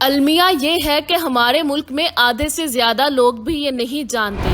المیہ یہ ہے کہ ہمارے ملک میں آدھے سے زیادہ لوگ بھی یہ نہیں جانتے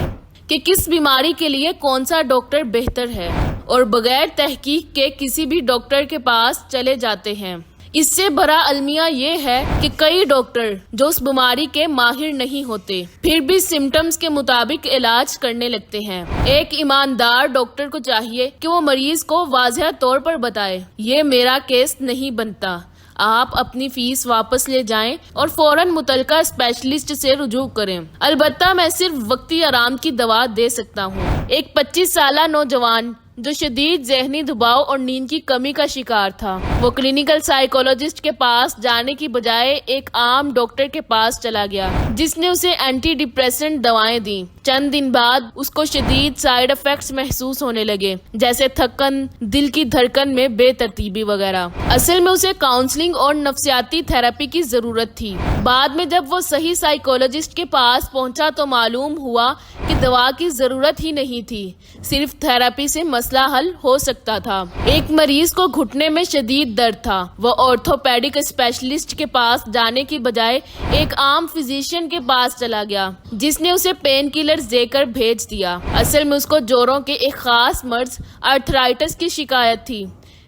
کہ کس بیماری کے لیے کون سا ڈاکٹر بہتر ہے اور بغیر تحقیق کے کسی بھی ڈاکٹر کے پاس چلے جاتے ہیں۔ اس سے بڑا المیہ یہ ہے کہ کئی ڈاکٹر جو اس بیماری کے ماہر نہیں ہوتے پھر بھی سمٹمز کے مطابق علاج کرنے لگتے ہیں۔ ایک ایماندار ڈاکٹر کو چاہیے کہ وہ مریض کو واضح طور پر بتائے، یہ میرا کیس نہیں بنتا، آپ اپنی فیس واپس لے جائیں اور فوراً متعلقہ اسپیشلسٹ سے رجوع کریں۔ البتہ میں صرف وقتی آرام کی دوا دے سکتا ہوں۔ ایک 25 سالہ نوجوان جو شدید ذہنی دباؤ اور نیند کی کمی کا شکار تھا، وہ کلینیکل سائیکولوجسٹ کے پاس جانے کی بجائے ایک عام ڈاکٹر کے پاس چلا گیا جس نے اسے اینٹی ڈپریسنٹ دوائیں دیں۔ چند دن بعد اس کو شدید سائیڈ افیکٹس محسوس ہونے لگے، جیسے تھکن، دل کی دھڑکن میں بے ترتیبی وغیرہ۔ اصل میں اسے کاؤنسلنگ اور نفسیاتی تھراپی کی ضرورت تھی۔ بعد میں جب وہ صحیح سائیکولوجسٹ کے پاس پہنچا تو معلوم ہوا کہ دوا کی ضرورت ہی نہیں تھی، صرف تھراپی سے مسئلہ حل ہو سکتا تھا۔ ایک مریض کو گھٹنے میں شدید درد تھا، وہ آرتھوپیڈک اسپیشلسٹ کے پاس جانے کی بجائے ایک عام فزیشین کے پاس چلا گیا جس نے اسے پین کلرز دے کر بھیج دیا۔ اصل میں اس کو جوڑوں کے ایک خاص مرض آرتھرائٹس کی شکایت تھی،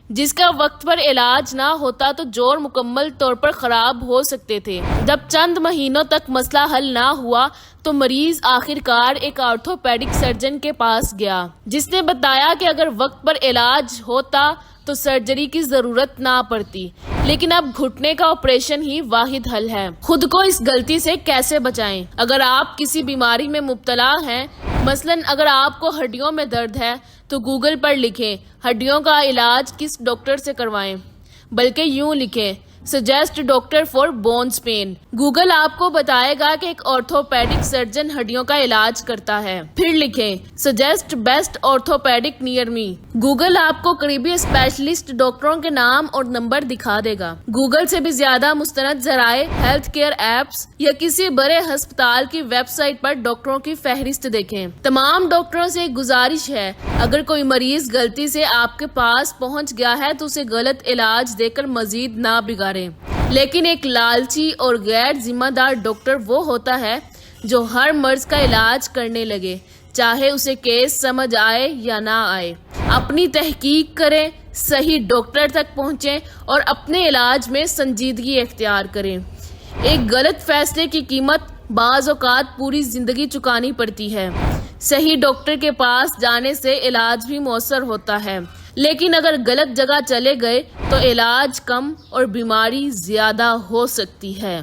جس کا وقت پر علاج نہ ہوتا تو جوڑ مکمل طور پر خراب ہو سکتے تھے۔ جب چند مہینوں تک مسئلہ حل نہ ہوا تو مریض آخرکار ایک آرتھوپیڈک سرجن کے پاس گیا جس نے بتایا کہ اگر وقت پر علاج ہوتا تو سرجری کی ضرورت نہ پڑتی، لیکن اب گھٹنے کا آپریشن ہی واحد حل ہے۔ خود کو اس غلطی سے کیسے بچائیں؟ اگر آپ کسی بیماری میں مبتلا ہیں، مثلاً اگر آپ کو ہڈیوں میں درد ہے تو گوگل پر لکھیں ہڈیوں کا علاج کس ڈاکٹر سے کروائیں، بلکہ یوں لکھیں suggest doctor for bones pain. Google آپ کو بتائے گا کہ ایک آرتھوپیڈک سرجن ہڈیوں کا علاج کرتا ہے۔ پھر لکھیں سجیسٹ بیسٹ آرتھوپیڈک نیئر می۔ گوگل آپ کو قریبی اسپیشلسٹ ڈاکٹروں کے نام اور نمبر دکھا دے گا۔ گوگل سے بھی زیادہ مستند ذرائع، ہیلتھ کیئر ایپس یا کسی بڑے ہسپتال کی ویب سائٹ پر ڈاکٹروں کی فہرست دیکھیں۔ تمام ڈاکٹروں سے ایک گزارش ہے، اگر کوئی مریض غلطی سے آپ کے پاس پہنچ گیا ہے تو اسے غلط علاج دے کر مزید نہ بگاڑیں۔ لیکن ایک لالچی اور غیر ذمہ دار ڈاکٹر وہ ہوتا ہے جو ہر مرض کا علاج کرنے لگے، چاہے اسے کیس سمجھ آئے یا نہ آئے۔ اپنی تحقیق کریں، صحیح ڈاکٹر تک پہنچیں اور اپنے علاج میں سنجیدگی اختیار کریں۔ ایک غلط فیصلے کی قیمت بعض اوقات پوری زندگی چکانی پڑتی ہے۔ صحیح ڈاکٹر کے پاس جانے سے علاج بھی مؤثر ہوتا ہے، لیکن اگر غلط جگہ چلے گئے تو علاج کم اور بیماری زیادہ ہو سکتی ہے۔